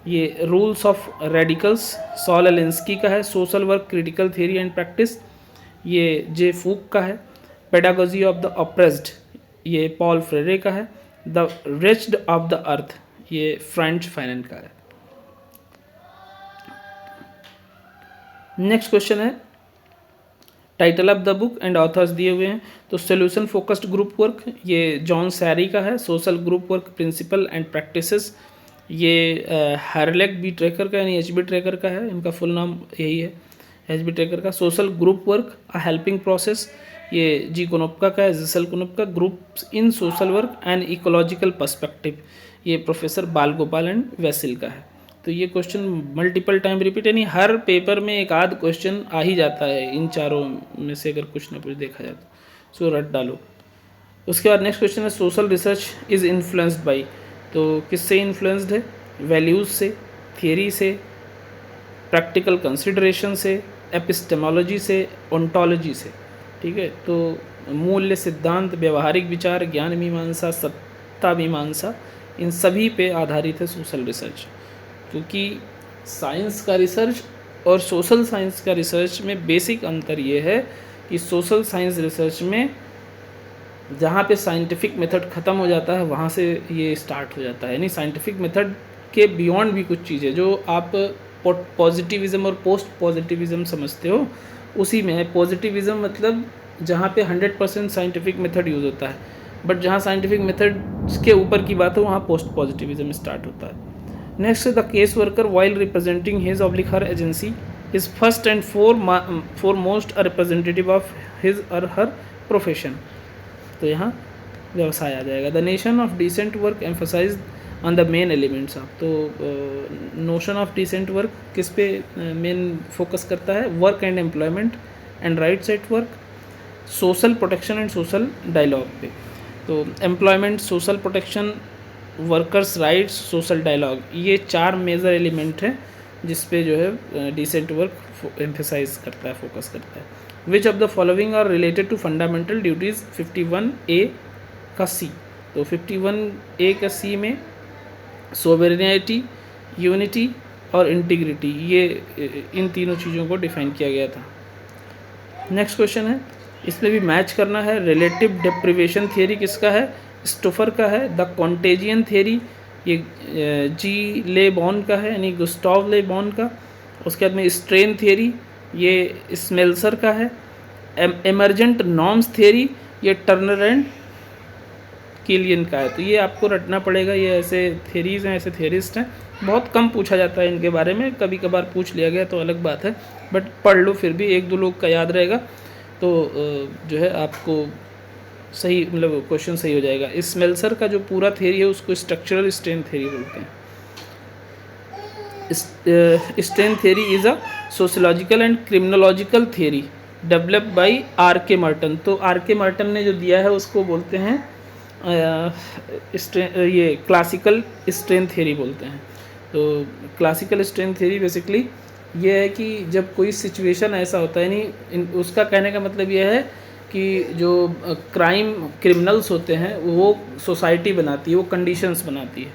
ये rules of radicals Saul Alinsky का है, social work critical theory and practice ये जे फूक का है, पेडागोजी ऑफ द ऑप्रेस्ड ये पॉल फ्रेरे का है, the wretched of the earth ये फ्रेंच फाइनन का है। नेक्स्ट क्वेश्चन है, title of the book and authors दिए हुए हैं। तो सोल्यूशन फोकस्ड ग्रुप वर्क ये जॉन सैरी का है, social group work principle and practices ये हैरलेक बी ट्रेकर का यानी HB ट्रेकर का है, इनका फुल नाम यही है HB ट्रेकर का। Social group work a helping process ये जी कोनोप्का का है, Gisela Konopka. Groups in social work and ecological perspective ये प्रोफेसर बालगोपाल एंड वैसिल का है। तो ये क्वेश्चन मल्टीपल टाइम रिपीट यानी हर पेपर में एक आध क्वेश्चन आ ही जाता है इन चारों में से, अगर कुछ ना कुछ देखा जाए तो। सो रट डालो। उसके बाद नेक्स्ट क्वेश्चन है social research is influenced by, तो किससे इन्फ्लुएंस्ड है? वैल्यूज़ से, थियरी से, प्रैक्टिकल कंसिडरेशन से, एपिस्टेमोलॉजी से, ओंटोलॉजी से। ठीक है, तो मूल्य, सिद्धांत, व्यवहारिक विचार, ज्ञान मीमांसा, सत्ता मीमांसा, इन सभी पे आधारित है सोशल रिसर्च। क्योंकि साइंस का रिसर्च और सोशल साइंस का रिसर्च में बेसिक अंतर ये है कि सोशल साइंस रिसर्च में जहाँ पे साइंटिफिक मेथड ख़त्म हो जाता है वहाँ से ये स्टार्ट हो जाता है, यानी साइंटिफिक मेथड के बियॉन्ड भी कुछ चीज़ें जो आप पॉजिटिविज़म और पोस्ट पॉजिटिविज़म समझते हो उसी में है। पॉजिटिविज़म मतलब जहाँ पे 100% साइंटिफिक मेथड यूज़ होता है, बट जहाँ साइंटिफिक मेथड के ऊपर की बात है वहाँ पोस्ट पॉजिटिविज़म स्टार्ट होता है। Next, the case worker while representing his oblique her agency is first and foremost a representative of his or her profession, तो यहाँ व्यवसाय आ जाएगा। The notion of decent work emphasise on the main elements of, तो notion of decent work किस पे main focus करता है? Work and employment and rights at work, social protection and social dialogue पे। तो employment, social protection, workers rights, social dialogue, ये 4 major element हैं जिस पे जो है डिसेंट वर्क एम्फेसाइज करता है, फोकस करता है। Which of the following are related to fundamental duties 51A का सी, तो 51A का सी में सोवेरेनिटी, यूनिटी और इंटीग्रिटी, ये इन तीनों चीज़ों को डिफाइन किया गया था। नेक्स्ट क्वेश्चन है, इसमें भी मैच करना है। रिलेटिव डिप्रिवेशन थियरी किसका है? स्टोफर का है। द कॉन्टेजियन थियरी ये जी ले बॉन का है, यानी गुस्टाव ले बॉन का। उसके बाद में स्ट्रेन थियरी ये स्मेल्सर का है। एमर्जेंट नॉर्म्स थियरी ये टर्नर एंड किलियन का है। तो ये आपको रटना पड़ेगा, ये ऐसे थियरीज़ हैं, ऐसे थियरिस्ट हैं, बहुत कम पूछा जाता है इनके बारे में, कभी कभार पूछ लिया गया तो अलग बात है, बट पढ़ लो फिर भी, 1-2 लोग का याद रहेगा तो जो है आपको सही, मतलब क्वेश्चन सही हो जाएगा। स्मेल्सर का जो पूरा थियरी है उसको स्ट्रक्चरल स्ट्रेन थियरी बोलते हैं। Strain theory is a sociological and criminological theory developed by R.K. Merton. तो R.K. मार्टन ने जो दिया है उसको बोलते हैं ये क्लासिकल स्ट्रेन थियरी बोलते हैं। तो क्लासिकल स्ट्रेन थियरी बेसिकली ये है कि जब कोई सिचुएशन ऐसा होता है, यानी उसका कहने का मतलब ये है कि जो क्रिमिनल्स होते हैं वो सोसाइटी बनाती है, वो कंडीशंस बनाती है।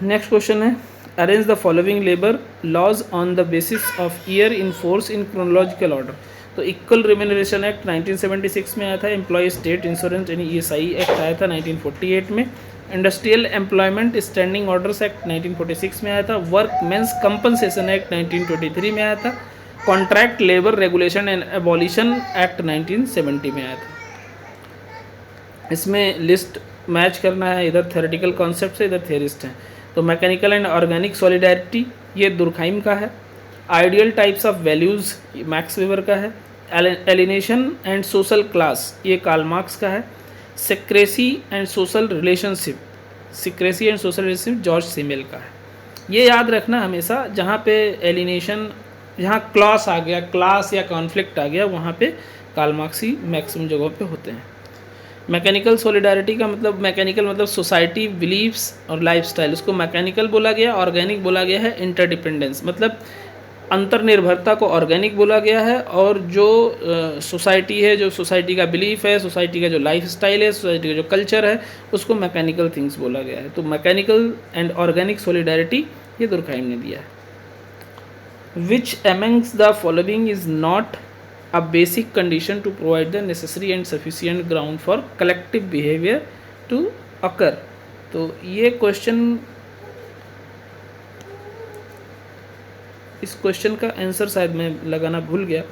नेक्स्ट क्वेश्चन है, arrange the following labour laws on the basis of year in force in chronological order. तो इक्वल रिम्यूनरेशन एक्ट 1976 में आया था। एम्प्लॉय स्टेट इंश्योरेंस यानी ESI एक्ट आया था 1948 में। Industrial employment standing orders act 1946 में आया था। वर्क मेंस कंपनसेशन एक्ट 1923 में आया था। Contract labour regulation and abolition act 1970 में आया था। इसमें लिस्ट मैच करना है, इधर थ्योरेटिकल कॉन्सेप्ट है, इधर थियरिस्ट हैं। तो मैकेनिकल एंड ऑर्गेनिक सॉलिडारिटी ये दुर्खाइम का है। Ideal types of values max weber का है। एलिनेशन एंड सोशल क्लास ये कार्ल मार्क्स का है। Secrecy and social relationship George Simmel का है। ये याद रखना हमेशा, जहाँ पे एलिनेशन, जहाँ क्लॉस आ गया, क्लास या कॉन्फ्लिक्ट आ गया, वहाँ पे कार्ल मार्क्स ही मैक्सिमम जगहों पे होते हैं। मैकेनिकल सॉलिडारिटी का मतलब, मैकेनिकल मतलब सोसाइटी, बिलीव्स और लाइफस्टाइल, उसको मैकेनिकल बोला गया। ऑर्गेनिक बोला गया है इंटरडिपेंडेंस, मतलब अंतर्निर्भरता को ऑर्गेनिक बोला गया है। और जो सोसाइटी है, जो सोसाइटी का बिलीफ है, सोसाइटी का जो लाइफस्टाइल है, सोसाइटी का जो कल्चर है, उसको मैकेनिकल थिंग्स बोला गया है। तो मैकेनिकल एंड ऑर्गेनिक सॉलिडारिटी ये दुर्खाइम ने दिया है। विच amongst the following is not a basic condition to provide the necessary and sufficient ground for collective behavior to occur। तो ये क्वेश्चन, इस क्वेश्चन का आंसर शायद मैं लगाना भूल गया,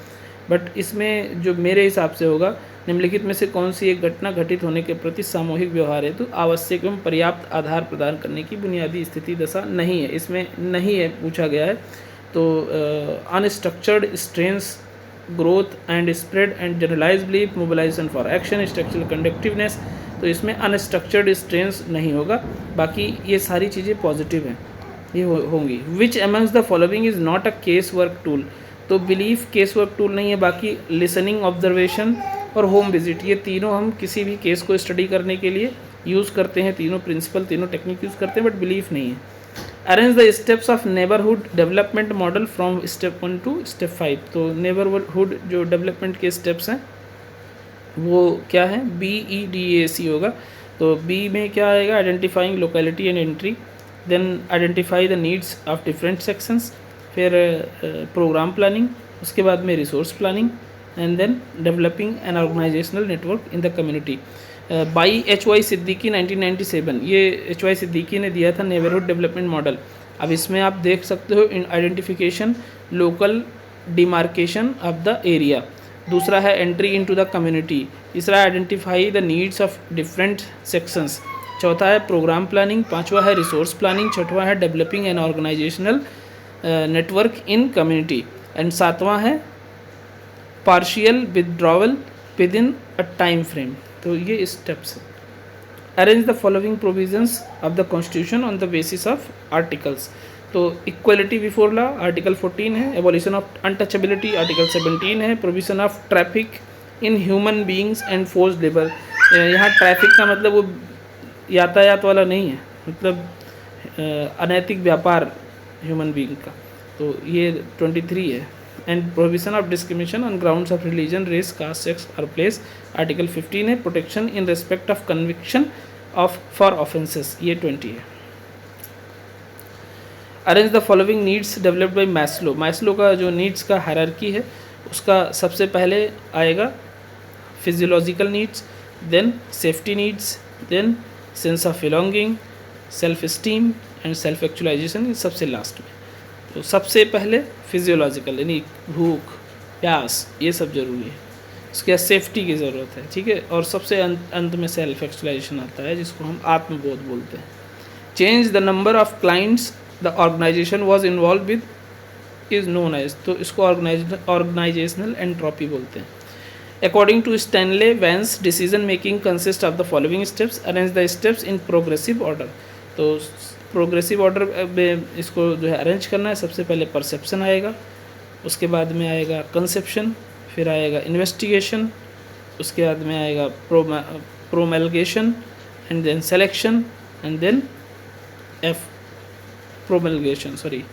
बट इसमें जो मेरे हिसाब से होगा, निम्नलिखित में से कौन सी एक घटना घटित होने के प्रति सामूहिक व्यवहार हेतु आवश्यक एवं पर्याप्त आधार प्रदान करने की बुनियादी स्थिति दशा नहीं है। इसमें नहीं है पूछा गया है। तो unstructured strains, growth and spread and generalize belief, mobilization for action, structural conductiveness, तो इसमें अनस्ट्रक्चर्ड स्ट्रेंस नहीं होगा। बाकी ये सारी चीज़ें पॉजिटिव हैं, ये होंगी। विच amongst the following is not a case work tool, तो बिलीफ केस वर्क टूल नहीं है। बाकी लिसनिंग, ऑब्जर्वेशन, और होम विजिट, ये तीनों हम किसी भी केस को स्टडी करने के लिए यूज़ करते हैं, तीनों प्रिंसिपल, तीनों टेक्निक यूज़ करते हैं, बट बिलीफ नहीं है। Arrange the steps of neighbourhood development model from step 1 to step 5। तो नेबरहुड जो डेवलपमेंट के स्टेप्स हैं वो क्या है, BEDAC होगा। तो बी में क्या आएगा, identifying locality and entry, then identify the needs of different sections, फिर प्रोग्राम प्लानिंग, उसके बाद में resource planning, and then developing an organisational network in the community. By HY Siddiqui 1997, ये HY सिद्दीकी ने दिया था नेबरहुड डेवलपमेंट मॉडल। अब इसमें आप देख सकते हो in identification, local demarcation of the area, दूसरा है एंट्री इनटू द कम्युनिटी, तीसरा identify the needs of different sections, चौथा है प्रोग्राम प्लानिंग, पांचवा है रिसोर्स प्लानिंग, छठवां है developing an organisational network in community, and सातवां है partial withdrawal within a time frame. तो ये स्टेप्स हैं। Arrange the following provisions of the constitution on the basis of articles. तो इक्वलिटी बिफोर लॉ आर्टिकल 14 है, abolition of untouchability article 17 है, provision of traffic in human beings and force labour. यहाँ traffic का मतलब वो यातायात वाला नहीं है, मतलब अनैतिक व्यापार ह्यूमन बीइंग का, तो ये 23 है। And provision of discrimination on grounds of religion, race, caste, sex और प्लेस आर्टिकल 15 है। Protection in respect of conviction of for offences, ये 20 है। Arrange the following needs developed by Maslow. Maslow का जो नीड्स का हायरार्की है उसका सबसे पहले आएगा physiological needs, then safety needs, then sense of belonging, self esteem and self actualisation, सबसे लास्ट में। तो सबसे पहले फिजियोलॉजिकल यानी भूख, प्यास, ये सब जरूरी है, उसके बाद सेफ्टी की ज़रूरत है, ठीक है, और सबसे अंत में सेल्फ एक्चुअलाइजेशन आता है जिसको हम आत्मबोध बोलते हैं। Change the number of clients the organisation was involve with is known as, तो इसको ऑर्गेनाइजेशनल एंट्रोपी बोलते हैं। According to Stanley Vance decision making consist of the following steps, arrange the steps in progressive order. तो progressive order में इसको जो है arrange करना है। सबसे पहले परसेप्शन आएगा, उसके बाद में आएगा कंसेप्शन, फिर आएगा इन्वेस्टिगेशन, उसके बाद में आएगा promulgation and then selection and then promulgation, sorry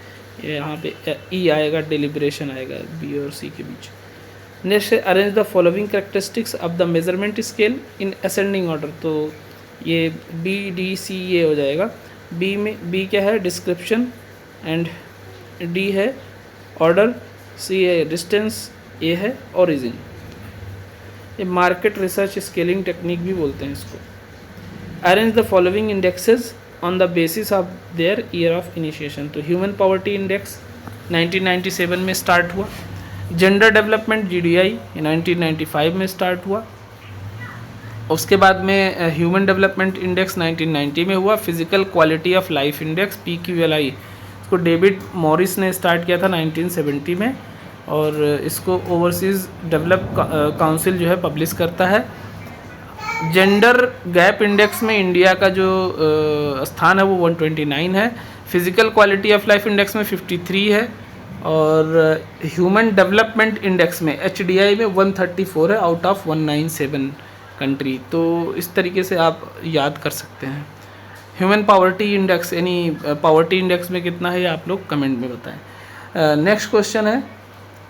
ये यहाँ पे ई आएगा, डिलिब्रेशन आएगा बी और सी के बीच। नेक्स्ट है arrange the following characteristics of the measurement scale in ascending order. तो ये BDC ये हो जाएगा। बी में बी क्या है, डिस्क्रिप्शन, एंड डी है ऑर्डर, सी है डिस्टेंस, ए है ओरिजिन। ये मार्केट रिसर्च स्केलिंग टेक्निक भी बोलते हैं इसको। Arrange the following indexes on the basis of their year of initiation. तो ह्यूमन पॉवर्टी इंडेक्स 1997 में स्टार्ट हुआ, जेंडर डेवलपमेंट GDI 1995 में स्टार्ट हुआ, उसके बाद में ह्यूमन डेवलपमेंट इंडेक्स 1990 में हुआ, physical quality of life index PQLI इसको डेविड मॉरिस ने स्टार्ट किया था 1970 में, और इसको ओवरसीज़ डेवलप काउंसिल जो है पब्लिश करता है। जेंडर गैप इंडेक्स में इंडिया का जो स्थान है वो 129 है, physical quality of life index में 53 है, और ह्यूमन डेवलपमेंट इंडेक्स में HDI में 134 है आउट ऑफ 197 कंट्री। तो इस तरीके से आप याद कर सकते हैं। ह्यूमन पॉवर्टी इंडेक्स यानी पॉवर्टी इंडेक्स में कितना है ये आप लोग कमेंट में बताएं। नेक्स्ट क्वेश्चन है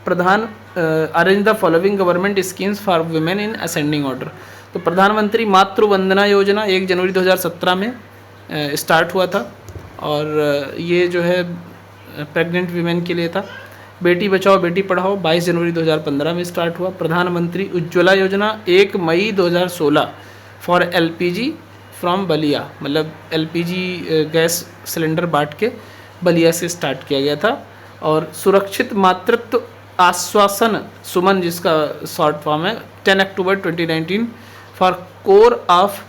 प्रधान arrange the following government schemes for women in ascending order. तो प्रधानमंत्री मातृ वंदना योजना 1 जनवरी 2017 में स्टार्ट हुआ था, और ये जो है प्रेग्नेंट वीमेन के लिए था। बेटी बचाओ बेटी पढ़ाओ 22 जनवरी 2015 में स्टार्ट हुआ। प्रधानमंत्री उज्ज्वला योजना 1 मई 2016 फॉर LPG फ्रॉम बलिया, मतलब LPG गैस सिलेंडर बांट के बलिया से स्टार्ट किया गया था। और सुरक्षित मातृत्व आश्वासन सुमन जिसका शॉर्ट फॉर्म है 10 अक्टूबर 2019 for core of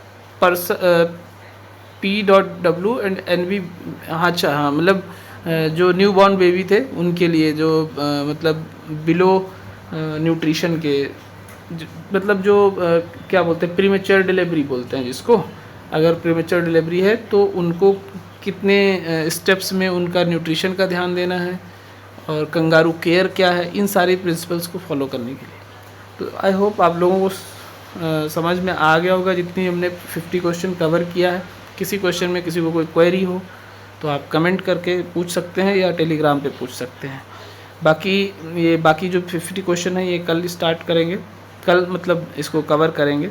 P.W and NV। अच्छा हाँ, मतलब जो न्यू बॉर्न बेबी थे उनके लिए जो मतलब बिलो न्यूट्रिशन के मतलब जो क्या बोलते हैं प्रीमेच्योर डिलीवरी बोलते हैं जिसको, अगर प्रीमेच्योर डिलीवरी है तो उनको कितने स्टेप्स में उनका न्यूट्रिशन का ध्यान देना है, और कंगारू केयर क्या है, इन सारी प्रिंसिपल्स को फॉलो करने के लिए। तो आई होप आप लोगों को समझ में आ गया होगा जितनी हमने 50 क्वेश्चन कवर किया है। किसी क्वेश्चन में किसी को कोई क्वेरी हो तो आप कमेंट करके पूछ सकते हैं या टेलीग्राम पे पूछ सकते हैं। बाकी जो 50 क्वेश्चन है ये कल स्टार्ट करेंगे, कल मतलब इसको कवर करेंगे।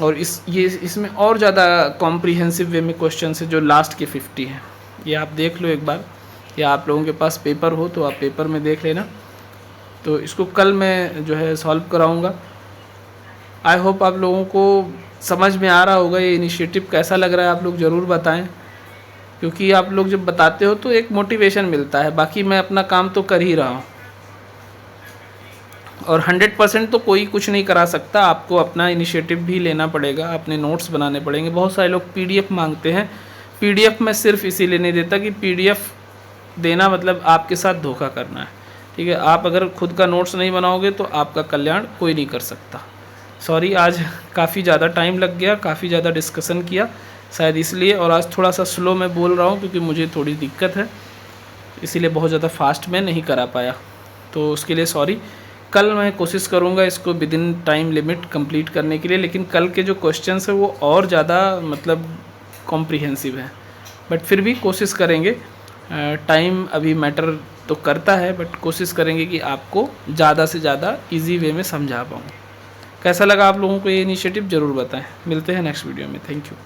और इसमें और ज़्यादा कॉम्प्रिहेंसिव वे में क्वेश्चन है जो लास्ट के 50 हैं, ये आप देख लो एक बार, या आप लोगों के पास पेपर हो तो आप पेपर में देख लेना। तो इसको कल मैं जो है सॉल्व कराऊंगा। आई होप आप लोगों को समझ में आ रहा होगा। ये इनिशिएटिव कैसा लग रहा है आप लोग ज़रूर बताएं, क्योंकि आप लोग जब बताते हो तो एक मोटिवेशन मिलता है। बाकी मैं अपना काम तो कर ही रहा हूँ और 100% तो कोई कुछ नहीं करा सकता, आपको अपना इनिशिएटिव भी लेना पड़ेगा, अपने नोट्स बनाने पड़ेंगे। बहुत सारे लोग PDF मांगते हैं। PDF मैं सिर्फ इसीलिए नहीं देता कि PDF देना मतलब आपके साथ धोखा करना है, ठीक है। आप अगर खुद का नोट्स नहीं बनाओगे तो आपका कल्याण कोई नहीं कर सकता। सॉरी, आज काफ़ी ज़्यादा टाइम लग गया, काफ़ी ज़्यादा डिस्कशन किया शायद इसलिए, और आज थोड़ा सा स्लो मैं बोल रहा हूँ क्योंकि मुझे थोड़ी दिक्कत है, इसीलिए बहुत ज़्यादा फास्ट मैं नहीं करा पाया, तो उसके लिए सॉरी। कल मैं कोशिश करूँगा इसको with in time limit complete करने के लिए, लेकिन कल के जो क्वेश्चंस है वो और ज़्यादा मतलब कॉम्प्रिहेंसिव है, बट फिर भी कोशिश करेंगे। टाइम अभी मैटर तो करता है, बट कोशिश करेंगे कि आपको ज़्यादा से ज़्यादा इजी वे में समझा पाऊँ। कैसा लगा आप लोगों को ये इनिशिएटिव ज़रूर बताएं। मिलते हैं नेक्स्ट वीडियो में। Thank you.